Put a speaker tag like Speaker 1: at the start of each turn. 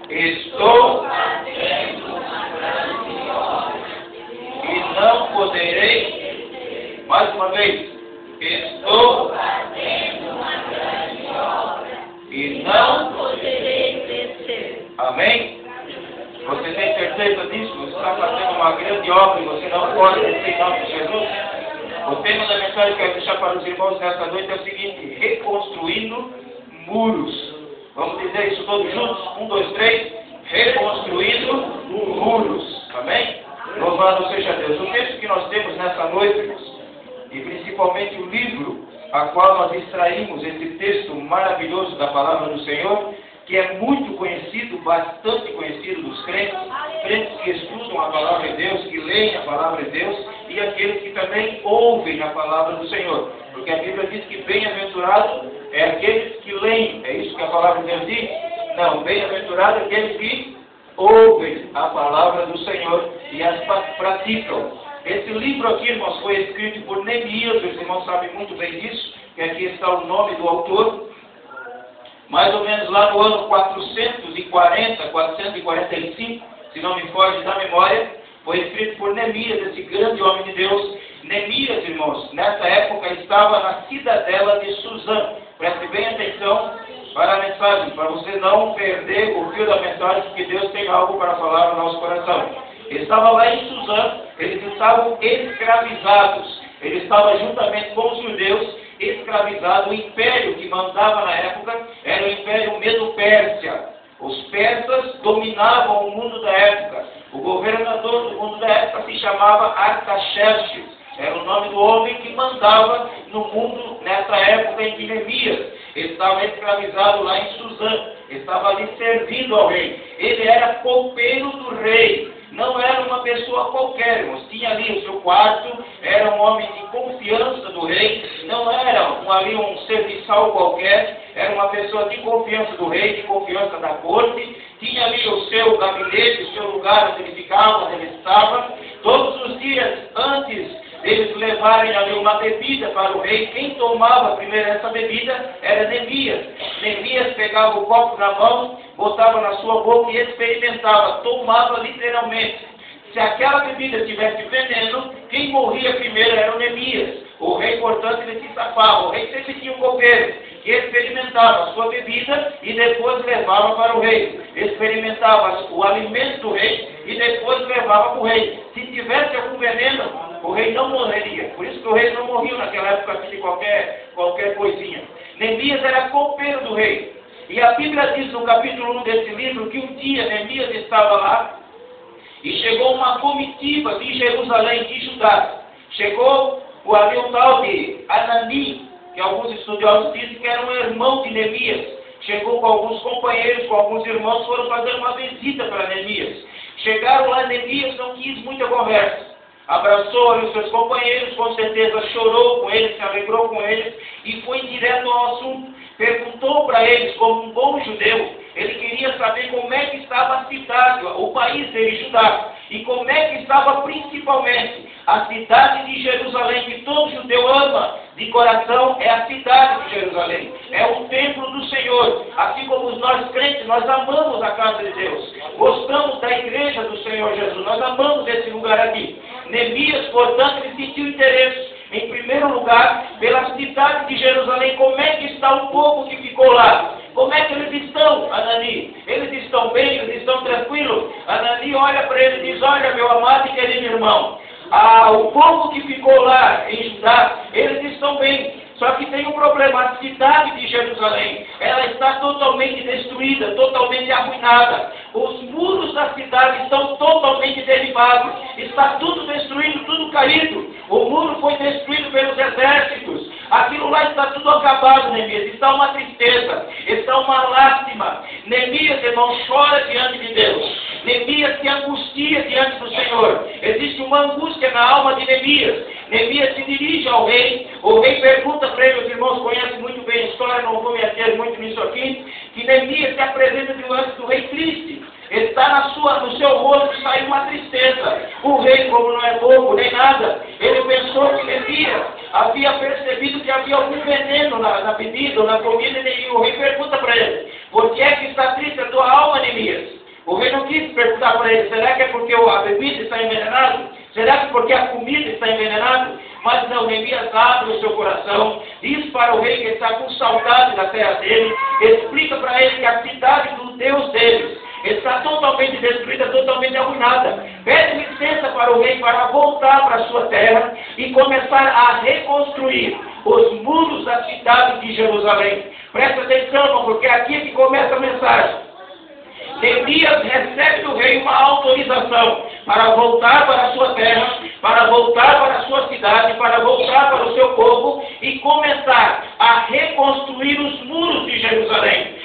Speaker 1: Estou fazendo uma grande obra e não poderei. Mais uma vez. Estou fazendo uma grande obra e não poderei vencer. Amém? Você tem certeza disso? Você está fazendo uma grande obra e você não pode vencer em nome de Jesus? O tema da mensagem que eu quero deixar para os irmãos nessa noite é o seguinte: reconstruindo muros. Vamos dizer isso todos juntos? 1, 2, 3. Reconstruindo muros. Amém? Louvado seja Deus. O texto que nós temos nessa noite, irmãos, e principalmente o livro a qual nós extraímos esse texto maravilhoso da palavra do Senhor, que é muito conhecido, bastante conhecido dos crentes, crentes que estudam a palavra de Deus, que leem a palavra de Deus, e aqueles que também ouvem a palavra do Senhor. Porque a Bíblia diz que bem-aventurado é aqueles que leem. É isso que a palavra de Deus diz? Não, bem-aventurado é aqueles que ouvem a palavra do Senhor e as praticam. Esse livro aqui, irmãos, foi escrito por Neemias. Os irmãos sabem muito bem disso, que aqui está o nome do autor. Mais ou menos lá no ano 440, 445, se não me foge da memória, foi escrito por Neemias, esse grande homem de Deus. Neemias, irmãos, nessa época estava na cidadela de Suzã. Preste bem atenção para a mensagem, para você não perder o fio da mensagem, porque Deus tem algo para falar no nosso coração. Ele estava lá em Suzã, eles estavam escravizados. Ele estava juntamente com os judeus escravizado. O império que mandava na época era o império Medo-Pérsia. Os persas dominavam o mundo da época. O governador do mundo da época se chamava Artaxerxes. Era o nome do homem que mandava no mundo nessa época em que Neemias estava escravizado lá em Suzã. Estava ali servindo ao rei. Ele era copeiro do rei. Não era uma pessoa qualquer, irmãos. Tinha ali o seu quarto, era um homem de confiança do rei, não era um serviçal qualquer, era uma pessoa de confiança do rei, de confiança da corte. Tinha ali o seu gabinete, o seu lugar onde ele ficava, onde ele estava. Todos os dias, antes deles levarem ali uma bebida para o rei, quem tomava primeiro essa bebida era Neemias. Neemias pegava o copo na mão, botava na sua boca e experimentava, tomava literalmente. Se aquela bebida tivesse veneno, quem morria primeiro era o Neemias. O rei, portanto, ele se safava. O rei sempre tinha um copeiro que experimentava a sua bebida e depois levava para o rei. Experimentava o alimento do rei e depois levava para o rei. Se tivesse algum veneno, o rei não morreria. Por isso que o rei não morria naquela época assim, de qualquer coisinha. Neemias era copeiro do rei. E a Bíblia diz no capítulo 1 desse livro que um dia Neemias estava lá e chegou uma comitiva de Jerusalém, de Judá. Chegou ali um tal de Anani, que alguns estudiosos dizem que era um irmão de Neemias. Chegou com alguns companheiros, com alguns irmãos, foram fazer uma visita para Neemias. Chegaram lá, Neemias não quis muita conversa. Abraçou ali os seus companheiros, com certeza chorou com eles, se alegrou com eles e foi direto ao assunto. Perguntou para eles, como um bom judeu, ele queria saber como é que estava a cidade, o país dele, Judá, e como é que estava principalmente a cidade de Jerusalém, que todo judeu ama de coração, é a cidade de Jerusalém, é o templo do Senhor. Assim como nós crentes, nós amamos a casa de Deus, gostamos da igreja do Senhor Jesus, nós amamos esse lugar aqui. Neemias, portanto, ele sentiu interesse, em primeiro lugar, pela cidade de Jerusalém. Como é que está o povo que ficou lá? Como é que eles estão, Anani? Eles estão bem? Eles estão tranquilos? Anani olha para ele e diz: olha, meu amado e querido irmão, o povo que ficou lá em Judá, eles estão bem. Só que tem um problema: a cidade de Jerusalém, ela está totalmente destruída, totalmente arruinada. Os muros da cidade estão totalmente derribados, está tudo destruído, tudo caído. O muro foi destruído pelos exércitos. Aquilo lá está tudo acabado, Neemias. Está uma tristeza, está uma lástima. Neemias, irmão, chora diante de Deus. Neemias se angustia diante do Senhor. Existe uma angústia na alma de Neemias. Neemias se dirige ao rei. O rei pergunta para ele, os irmãos conhecem muito bem a história, não vou me ater muito nisso aqui, que Neemias se apresenta diante do rei triste. Está no seu rosto sai uma tristeza. O rei, como não é bobo nem nada, ele pensou que Neemias havia percebido que havia algum veneno na bebida ou na comida, e o rei pergunta para ele: por que é que está triste a tua alma, Neemias? perguntar para ele, será que é porque a bebida está envenenada? Será que porque a comida está envenenada? Mas não, Neemias abre o seu coração, diz para o rei que está com saudade da terra dele, explica para ele que a cidade do Deus deles está totalmente destruída, totalmente arruinada. Pede licença para o rei para voltar para a sua terra e começar a reconstruir os muros da cidade de Jerusalém. Presta atenção, porque aqui é que começa a mensagem. Neemias recebe do rei uma autorização para voltar para a sua terra, para voltar para a sua cidade, para voltar para o seu povo e começar a reconstruir os muros de Jerusalém.